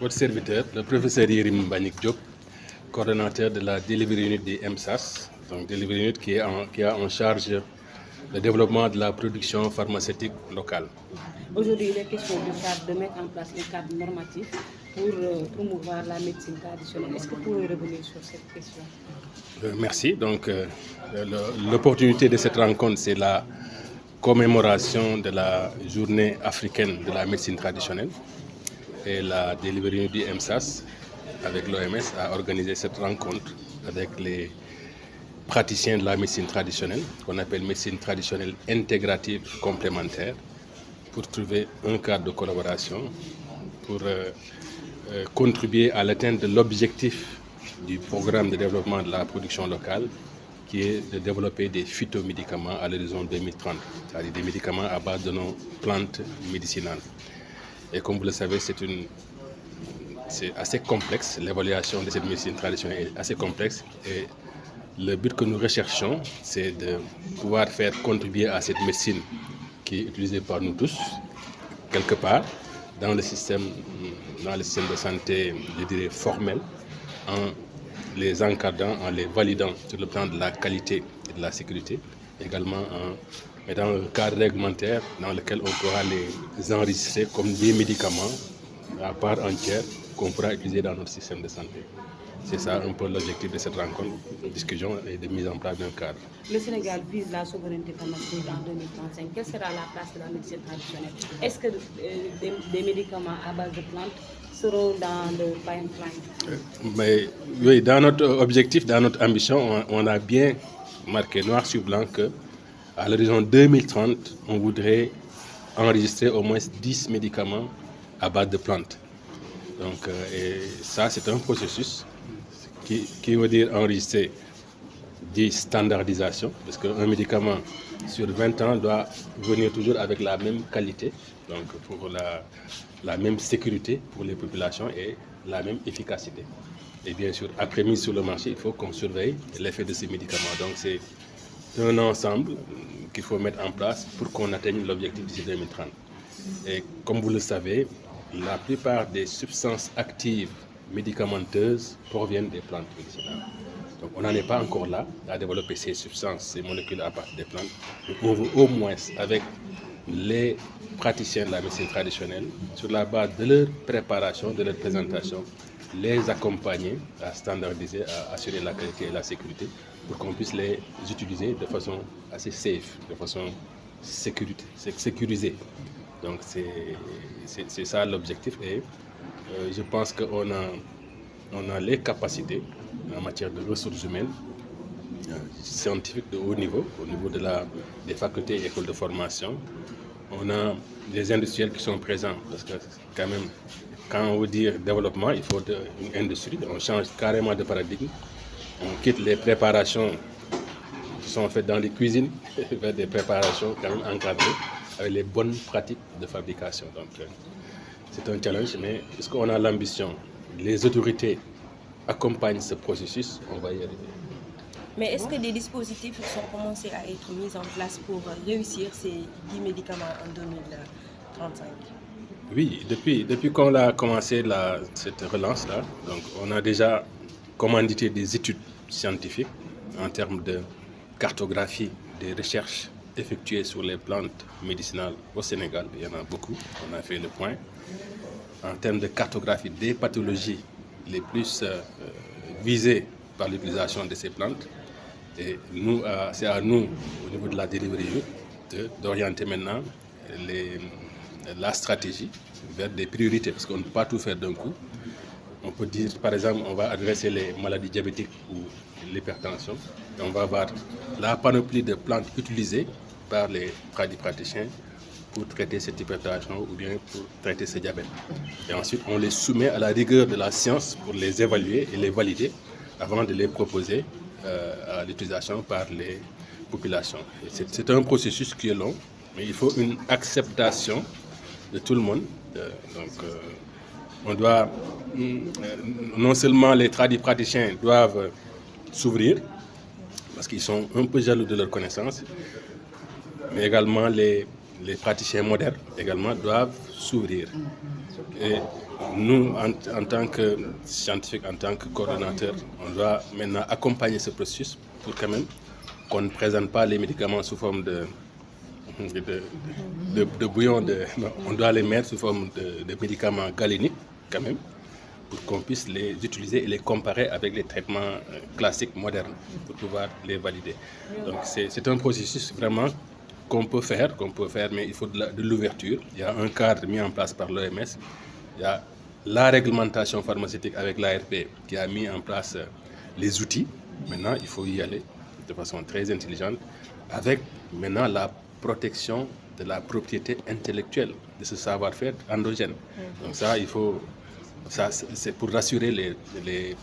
Votre serviteur, le professeur Yérim Mbagnick Diop, coordonnateur de la Delivery Unit du MSAS, donc Delivery Unit qui a en charge le développement de la production pharmaceutique locale. Aujourd'hui, il est question de mettre en place un cadre normatif pour promouvoir la médecine traditionnelle. Est-ce que vous pouvez revenir sur cette question? Merci. Donc, l'opportunité de cette rencontre, c'est la commémoration de la journée africaine de la médecine traditionnelle. Et la Delivery du MSAS, avec l'OMS, a organisé cette rencontre avec les praticiens de la médecine traditionnelle, qu'on appelle médecine traditionnelle intégrative complémentaire, pour trouver un cadre de collaboration, pour contribuer à l'atteinte de l'objectif du programme de développement de la production locale, qui est de développer des phytomédicaments à l'horizon 2030, c'est-à-dire des médicaments à base de nos plantes médicinales. Et comme vous le savez, c'est assez complexe, l'évaluation de cette médecine traditionnelle est assez complexe. Et le but que nous recherchons, c'est de pouvoir faire contribuer à cette médecine qui est utilisée par nous tous, quelque part, dans le système de santé, je dirais, formel, en les encadrant, en les validant sur le plan de la qualité et de la sécurité, également en mettant un cadre réglementaire dans lequel on pourra les enregistrer comme des médicaments à part entière qu'on pourra utiliser dans notre système de santé. C'est ça un peu l'objectif de cette rencontre, de discussion et de mise en place d'un cadre. Le Sénégal vise la souveraineté pharmaceutique en 2035. Quelle sera la place de la médecine traditionnelle? Est-ce que des médicaments à base de plantes seront dans le pipeline? Mais oui, dans notre objectif, dans notre ambition, on a bien marqué noir sur blanc qu'à l'horizon 2030, on voudrait enregistrer au moins 10 médicaments à base de plantes. Donc, et ça, c'est un processus qui veut dire enregistrer 10 standardisations, parce qu'un médicament sur 20 ans doit venir toujours avec la même qualité, donc pour la même sécurité pour les populations et la même efficacité. Et bien sûr, après mise sur le marché, il faut qu'on surveille l'effet de ces médicaments. Donc c'est un ensemble qu'il faut mettre en place pour qu'on atteigne l'objectif d'ici 2030. Et comme vous le savez, la plupart des substances actives médicamenteuses proviennent des plantes médicinales. Donc on n'en est pas encore là à développer ces substances, ces molécules à partir des plantes. Donc on veut au moins, avec les praticiens de la médecine traditionnelle, sur la base de leur préparation, de leur présentation, les accompagner à standardiser, à assurer la qualité et la sécurité pour qu'on puisse les utiliser de façon assez safe, de façon sécurisée. Donc c'est ça l'objectif et je pense qu'on a les capacités en matière de ressources humaines, scientifiques de haut niveau, au niveau des facultés et écoles de formation. On a des industriels qui sont présents parce que quand même, quand on veut dire développement, il faut une industrie. On change carrément de paradigme. On quitte les préparations qui sont faites dans les cuisines vers des préparations quand même encadrées avec les bonnes pratiques de fabrication. Donc c'est un challenge, mais puisqu'on a l'ambition, les autorités accompagnent ce processus, on va y arriver. Mais est-ce que des dispositifs sont commencés à être mis en place pour réussir ces 10 médicaments en 2035? Oui, depuis qu'on a commencé cette relance-là, donc on a déjà commandité des études scientifiques en termes de cartographie des recherches effectuées sur les plantes médicinales au Sénégal. Il y en a beaucoup, on a fait le point. En termes de cartographie des pathologies les plus visées par l'utilisation de ces plantes. Et nous, c'est à nous, au niveau de la delivery unit, d'orienter maintenant la stratégie vers des priorités, parce qu'on ne peut pas tout faire d'un coup. On peut dire, par exemple, on va adresser les maladies diabétiques ou l'hypertension. On va avoir la panoplie de plantes utilisées par les praticiens pour traiter cette hypertension ou bien pour traiter ce diabète. Et ensuite, on les soumet à la rigueur de la science pour les évaluer et les valider avant de les proposer à l'utilisation par les populations. C'est un processus qui est long, mais il faut une acceptation de tout le monde. On doit, non seulement les praticiens doivent s'ouvrir, parce qu'ils sont un peu jaloux de leurs connaissances, mais également les les praticiens modernes également doivent s'ouvrir. Et nous, en tant que scientifiques, en tant que coordonnateurs, on doit maintenant accompagner ce processus pour quand même qu'on ne présente pas les médicaments sous forme de bouillon. Non, on doit les mettre sous forme de médicaments galéniques quand même, pour qu'on puisse les utiliser et les comparer avec les traitements classiques modernes pour pouvoir les valider. Donc c'est un processus vraiment qu'on peut faire, mais il faut de l'ouverture. Il y a un cadre mis en place par l'OMS. Il y a la réglementation pharmaceutique avec l'ARP qui a mis en place les outils. Maintenant, il faut y aller de façon très intelligente avec maintenant la protection de la propriété intellectuelle de ce savoir-faire endogène. Donc ça, il faut, ça c'est pour rassurer les